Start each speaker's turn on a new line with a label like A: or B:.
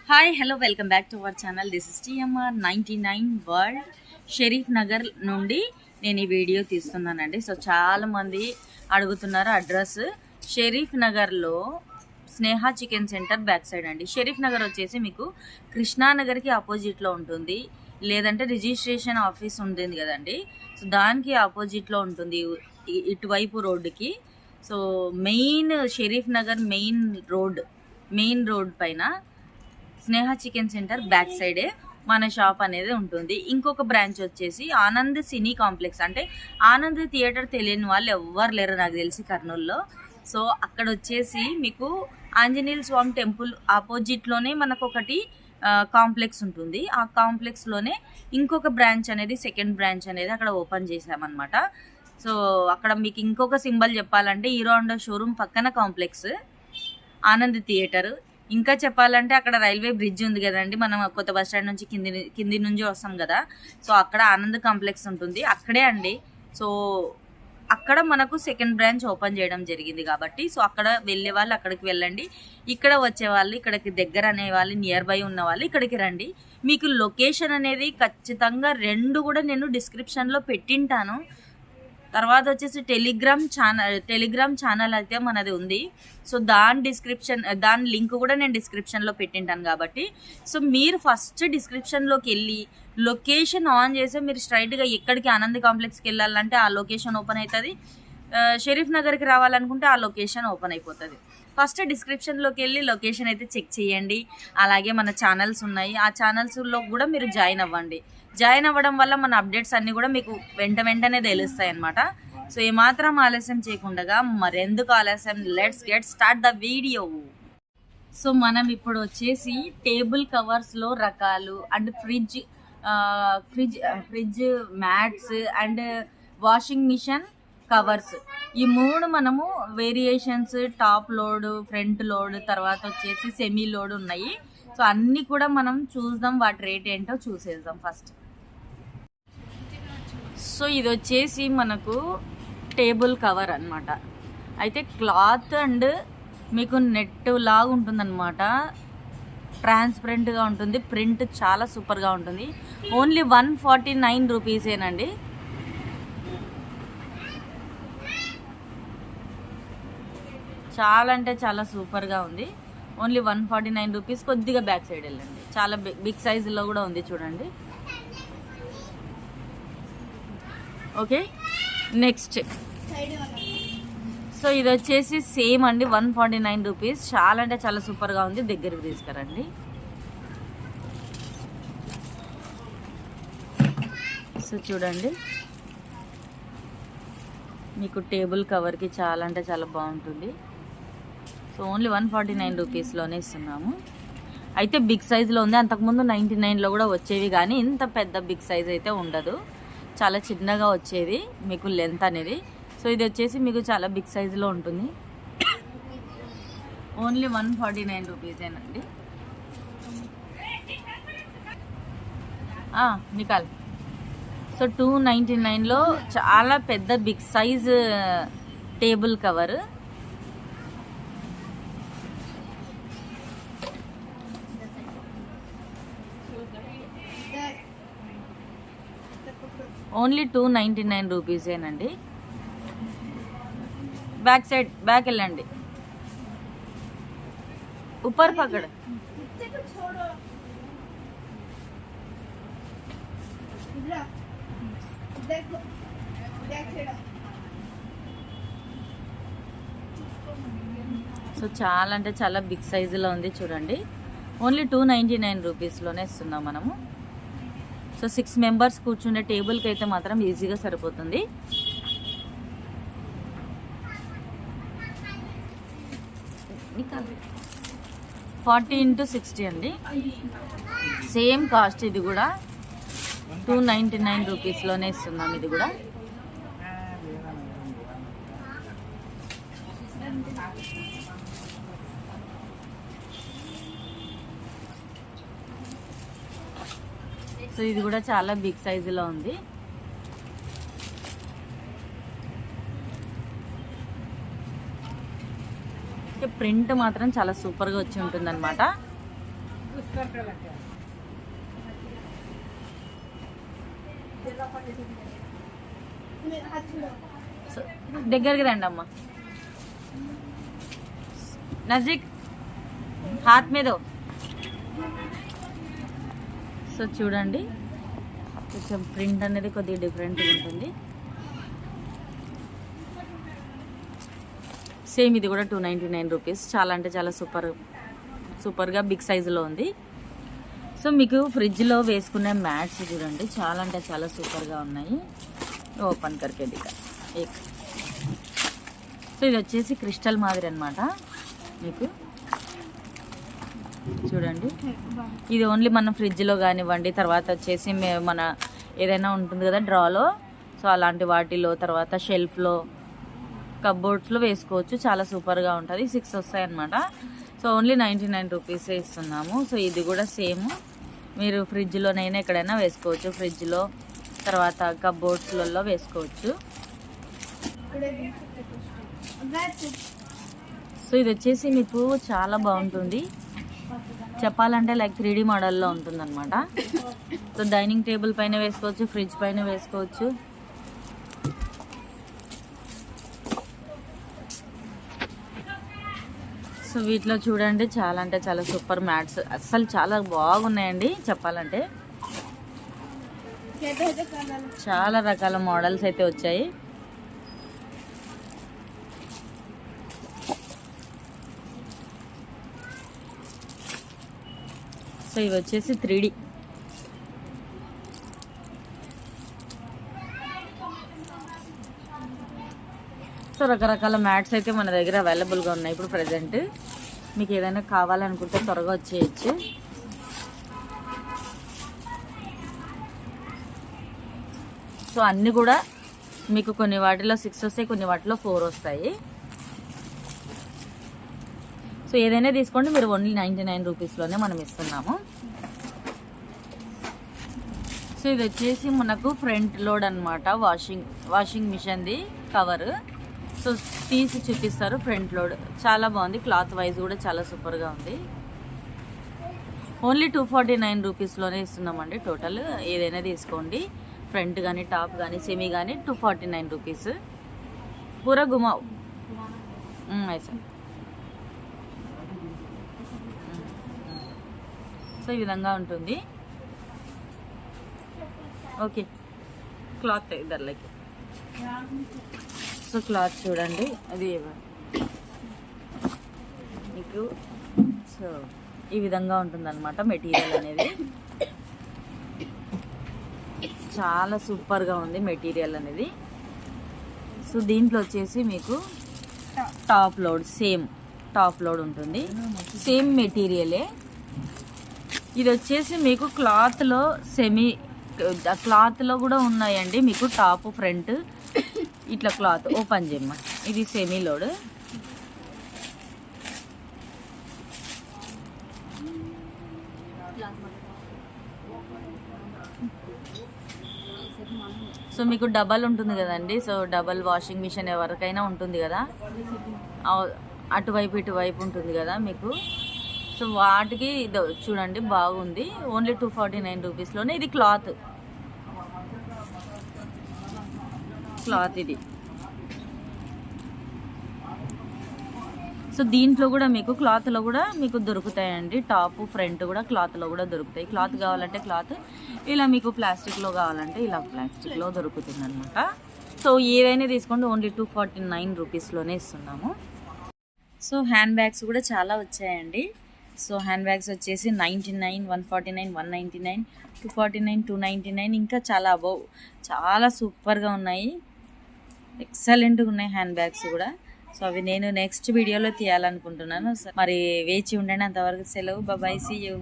A: Hi hello welcome back to our channel. This is TMR 99 world. Sharif Nagar నుండి నేను ఈ video తీస్తున్నానండి. So చాలామంది అడుగుతున్నారు అడ్రస్. షరీఫ్ నగర్లో స్నేహ చికెన్ సెంటర్ బ్యాక్ సైడ్ అండి. షరీఫ్ నగర్ వచ్చేసి మీకు కృష్ణానగర్కి ఆపోజిట్లో ఉంటుంది, లేదంటే రిజిస్ట్రేషన్ ఆఫీస్ ఉంటుంది కదండి, సో దానికి ఆపోజిట్లో ఉంటుంది ఇటువైపు రోడ్డుకి. So main Sharif Nagar main road పైన స్నేహ చికెన్ సెంటర్ బ్యాక్ సైడే మన షాప్ అనేది ఉంటుంది. ఇంకొక బ్రాంచ్ వచ్చేసి ఆనంద్ సినీ కాంప్లెక్స్, అంటే ఆనంద్ థియేటర్ తెలియని వాళ్ళు ఎవ్వరు లేరు నాకు తెలిసి కర్నూలులో. సో అక్కడ వచ్చేసి మీకు ఆంజనేయ స్వామి టెంపుల్ ఆపోజిట్లోనే మనకు ఒకటి కాంప్లెక్స్ ఉంటుంది. ఆ కాంప్లెక్స్లోనే ఇంకొక బ్రాంచ్ అనేది, సెకండ్ బ్రాంచ్ అనేది అక్కడ ఓపెన్ చేసామన్నమాట. సో అక్కడ మీకు ఇంకొక సింబల్ చెప్పాలంటే హీరో హోండా షోరూమ్ పక్కన కాంప్లెక్స్ ఆనంద్ థియేటర్. ఇంకా చెప్పాలంటే అక్కడ రైల్వే బ్రిడ్జ్ ఉంది కదండి, మనం కొత్త బస్ స్టాండ్ నుంచి కింది నుంచి వస్తాం కదా, సో అక్కడ ఆనంద్ కాంప్లెక్స్ ఉంటుంది అక్కడే అండి. సో అక్కడ మనకు సెకండ్ బ్రాంచ్ ఓపెన్ చేయడం జరిగింది కాబట్టి, సో అక్కడ వెళ్ళే వాళ్ళు అక్కడికి వెళ్ళండి, ఇక్కడ వచ్చే వాళ్ళు ఇక్కడికి దగ్గర అనే వాళ్ళు, నియర్ బై ఉన్న వాళ్ళు ఇక్కడికి రండి. మీకు లొకేషన్ అనేది ఖచ్చితంగా రెండు కూడా నేను డిస్క్రిప్షన్లో పెట్టింటాను. తర్వాత వచ్చేసి టెలిగ్రామ్ ఛానల్ అయితే మనది ఉంది. సో దాని లింక్ కూడా నేను డిస్క్రిప్షన్లో పెట్టింటాను కాబట్టి, సో మీరు ఫస్ట్ డిస్క్రిప్షన్లోకి వెళ్ళి లొకేషన్ ఆన్ చేసి మీరు స్ట్రైట్గా ఎక్కడికి ఆనంద్ కాంప్లెక్స్కి వెళ్ళాలంటే ఆ లొకేషన్ ఓపెన్ అవుతుంది, షరీఫ్ నగర్కి రావాలనుకుంటే ఆ లొకేషన్ ఓపెన్ అయిపోతుంది. ఫస్ట్ డిస్క్రిప్షన్లోకి వెళ్ళి లొకేషన్ అయితే చెక్ చేయండి. అలాగే మన ఛానల్స్ ఉన్నాయి, ఆ ఛానల్స్లో కూడా మీరు జాయిన్ అవ్వండి. జాయిన్ అవ్వడం వల్ల మన అప్డేట్స్ అన్నీ కూడా మీకు వెంటనే తెలుస్తాయి అన్నమాట. సో ఏమాత్రం ఆలస్యం చేయకుండా మరెందుకు ఆలస్యం, let's get start the video. So మనం ఇప్పుడు వచ్చేసి టేబుల్ కవర్స్లో రకాలు and fridge mats and washing machine covers, ఈ మూడు మనము variations, top load, front load, తర్వాత వచ్చేసి సెమీ లోడ్ ఉన్నాయి. సో అన్నీ కూడా మనం చూద్దాం, వాటి రేట్ ఏంటో చూసేద్దాం ఫస్ట్. సో ఇది వచ్చేసి మనకు టేబుల్ కవర్ అన్నమాట. అయితే క్లాత్ అండ్ మీకు నెట్ లాగా ఉంటుందన్నమాట, ట్రాన్స్పరెంట్గా ఉంటుంది, ప్రింట్ చాలా సూపర్గా ఉంటుంది. ఓన్లీ 149 రూపీసేనండి. చాలా అంటే చాలా సూపర్గా ఉంది. Only 149 rupees. కొద్దిగా బ్యాక్ సైడ్ వెళ్ళండి, చాలా బిగ్ సైజులో కూడా ఉంది చూడండి. Okay, next. సో ఇది వచ్చేసి సేమ్ అండి, 149 రూపీస్. చాలా అంటే చాలా సూపర్గా ఉంది, దగ్గరికి తీసుకురండి. సో చూడండి, మీకు టేబుల్ కవర్కి చాలా అంటే చాలా బాగుంటుంది. సో ఓన్లీ 149 రూపీస్లోనే ఇస్తున్నాము. అయితే బిగ్ సైజులో ఉంది, అంతకుముందు 99లో కూడా వచ్చేవి, కానీ ఇంత పెద్ద బిగ్ సైజ్ అయితే ఉండదు, చాలా చిన్నగా వచ్చేది మీకు లెంత్ అనేది. సో ఇది వచ్చేసి మీకు చాలా బిగ్ సైజులో ఉంటుంది. ఓన్లీ 149 రూపీసేనండి. నికాల్. సో 299లో చాలా పెద్ద big size table cover. Only 299 రూపీసేనండి. బ్యాక్ వెళ్ళండి, ऊपर पकड़. సో చాలా అంటే చాలా బిగ్ సైజులో ఉంది చూడండి. ఓన్లీ 299 రూపీస్లోనే ఇస్తున్నాం మనము. సో 6 మెంబర్స్ కూర్చునే టేబుల్కి అయితే మాత్రం ఈజీగా సరిపోతుంది. $40x60 అండి, సేమ్ కాస్ట్. ఇది కూడా 299 రూపీస్లోనే ఇస్తున్నాం. ఇది కూడా సో ఇది కూడా చాలా బిగ్ సైజులో ఉంది. ప్రింట్ మాత్రం చాలా సూపర్గా వచ్చి ఉంటుందన్నమాట. దగ్గరికి రండి అమ్మా. నజీక్ హాత్ మీద. సో చూడండి, కొంచెం ప్రింట్ అనేది కొద్దిగా డిఫరెంట్గా ఉంటుంది. సేమ్ ఇది కూడా 299 రూపీస్. చాలా అంటే చాలా సూపర్గా బిగ్ సైజులో ఉంది. సో మీకు ఫ్రిడ్జ్లో వేసుకునే మ్యాట్స్ చూడండి, చాలా అంటే చాలా సూపర్గా ఉన్నాయి. ఓపెన్ కర్కే దిగా ఏక్. సో ఇది వచ్చేసి క్రిస్టల్ మాదిరి అనమాట. మీకు చూడండి, ఇది ఓన్లీ మన ఫ్రిడ్జ్లో కానివ్వండి, తర్వాత వచ్చేసి మన ఏదైనా ఉంటుంది కదా డ్రాలో, సో అలాంటి వాటిలో, తర్వాత షెల్ఫ్లో, కప్బోర్డ్స్లో వేసుకోవచ్చు. చాలా సూపర్గా ఉంటుంది. 6 వస్తాయి అన్నమాట. సో ఓన్లీ 99 రూపీసే ఇస్తున్నాము. సో ఇది కూడా సేమ్, మీరు ఫ్రిడ్జ్లోనైనా ఎక్కడైనా వేసుకోవచ్చు. ఫ్రిడ్జ్లో, తర్వాత కప్బోర్డ్స్లలో వేసుకోవచ్చు. సో ఇది వచ్చేసి మీకు చాలా బాగుంటుంది. చెప్పాలంటే లైక్ 3D మోడల్లో ఉంటుంది అనమాట. సో డైనింగ్ టేబుల్ పైన వేసుకోవచ్చు, ఫ్రిడ్జ్ పైన వేసుకోవచ్చు. సో వీటిలో చూడండి, చాలా అంటే చాలా సూపర్ మ్యాట్స్, అస్సలు చాలా బాగున్నాయండి. చెప్పాలంటే చాలా రకాల మోడల్స్ అయితే వచ్చాయి. సో ఇవి వచ్చేసి 3D. సో రకరకాల మ్యాట్స్ అయితే మన దగ్గర అవైలబుల్గా ఉన్నాయి ఇప్పుడు ప్రజెంట్. మీకు ఏదైనా కావాలనుకుంటే త్వరగా వచ్చేయచ్చు. సో అన్నీ కూడా మీకు కొన్ని వాటిలో 6 వస్తాయి, కొన్ని వాటిలో 4 వస్తాయి. సో ఏదైనా తీసుకోండి, మీరు ఓన్లీ 99 రూపీస్లోనే మనం ఇస్తున్నాము. సో ఇది వచ్చేసి మనకు ఫ్రంట్ లోడ్ అనమాట, వాషింగ్ మిషన్ది కవర్. సో తీసి చూపిస్తారు ఫ్రంట్ లోడ్. చాలా బాగుంది, క్లాత్ వైజ్ కూడా చాలా సూపర్గా ఉంది. ఓన్లీ 249 రూపీస్లోనే ఇస్తున్నామండి టోటల్. ఏదైనా తీసుకోండి, ఫ్రంట్ కానీ టాప్ కానీ సెమీ కానీ 249 రూపీస్. పూరా గుమావ్ ఐసా. సో ఈ విధంగా ఉంటుంది. ఓకే, క్లాత్ ఇద్దరులకి. సో క్లాత్ చూడండి, అది మీకు సో ఈ విధంగా ఉంటుంది అనమాట మెటీరియల్ అనేది. చాలా సూపర్గా ఉంది మెటీరియల్ అనేది. సో దీంట్లో వచ్చేసి మీకు top load, same top load ఉంటుంది, సేమ్ మెటీరియలే. ఇది వచ్చేసి మీకు క్లాత్లో క్లాత్లో కూడా ఉన్నాయండి మీకు టాప్ ఫ్రంట్ ఇట్లా క్లాత్ ఓపెన్ చేయమ్మ. ఇది సెమీ లోడ్. సో మీకు డబల్ ఉంటుంది కదండి. సో డబల్ వాషింగ్ మిషన్ ఎవరికైనా ఉంటుంది కదా, అటువైపు ఇటువైపు ఉంటుంది కదా మీకు. సో వాటికి ఇది చూడండి బాగుంది. ఓన్లీ 249 రూపీస్లోనే. ఇది క్లాత్ ఇది. సో దీంట్లో కూడా మీకు క్లాత్లో కూడా మీకు దొరుకుతాయండి. టాప్ ఫ్రంట్ కూడా క్లాత్లో కూడా దొరుకుతాయి. క్లాత్ కావాలంటే క్లాత్, ఇలా మీకు ప్లాస్టిక్లో కావాలంటే ఇలా ప్లాస్టిక్లో దొరుకుతుంది అనమాట. సో ఏదైనా తీసుకోండి, ఓన్లీ 249 రూపీస్లోనే ఇస్తున్నాము. సో హ్యాండ్ బ్యాగ్స్ కూడా చాలా వచ్చాయండి. సో హ్యాండ్ బ్యాగ్స్ వచ్చేసి 99, 149, 199, 249, 299, ఇంకా చాలా అబౌవ్, చాలా సూపర్గా ఉన్నాయి. ఎక్సలెంట్గా ఉన్నాయి హ్యాండ్ బ్యాగ్స్ కూడా. సో అవి నేను నెక్స్ట్ వీడియోలో తీయాలనుకుంటున్నాను. మరి వేచి ఉండండి. అంతవరకు సెలవు. Bye, see you.